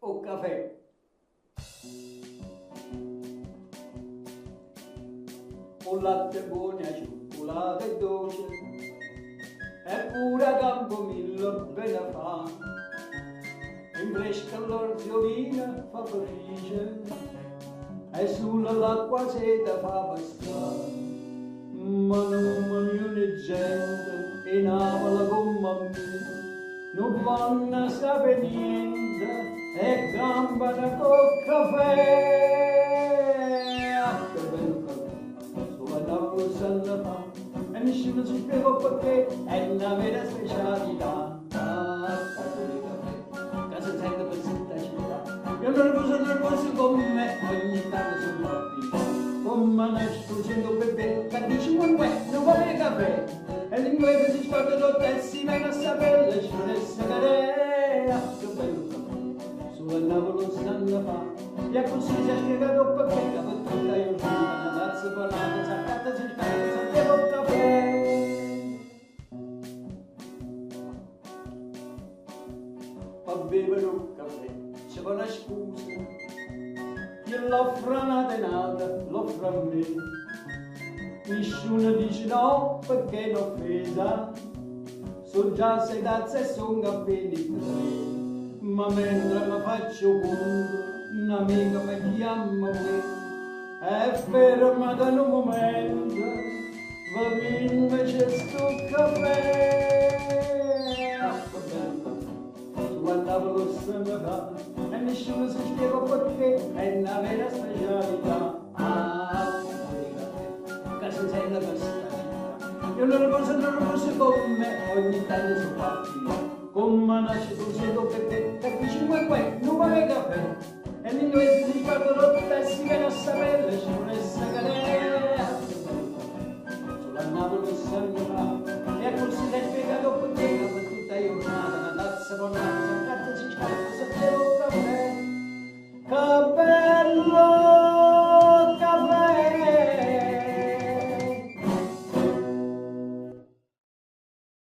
o caffè. O latte buono e cioccolato e dolce, eppure Campomillo bene fa, in fresca l'orziolina fa felice, e sull'acqua seta fa passare, ma non mi une gente in Napoli come me, non vanno a sapere niente e campano col caffè. Che bello caffè, sulla tavola se fa, e nessuno si spiega perché è una vera specialità. Che si sente per tutta città, io nervoso come me, ogni tanto sono rapito, come nasco sento bebè, che dici non vuole caffè, e l'inglese si scorda l'hotel, si viene a sapere le sciolesse carea. Che bello caffè, sulla tavola se fa, e così si è spiegato perché, che per tutta io sono una tazza panata, saccatta si scappa, sentiamo il caffè. A bere un caffè, c'è una scusa, io l'offro una denata, l'offro a me, nessuno dice no perché è offesa, so già sei tazze e son caffè di tre, ma mentre mi faccio conto, un'amica mi chiama me, e fermata in un momento, va bene invece sto caffè. Guardavo lo fa, e nessuno si spiega perché è una vera specialità. Che si sente per sta, io nervoso come me, ogni tanto sono partito, come nasce tu sento perché, perché 5 non vuole caffè, e l'inglese si scorda l'hotel, si viene a sapere, ci vuole essere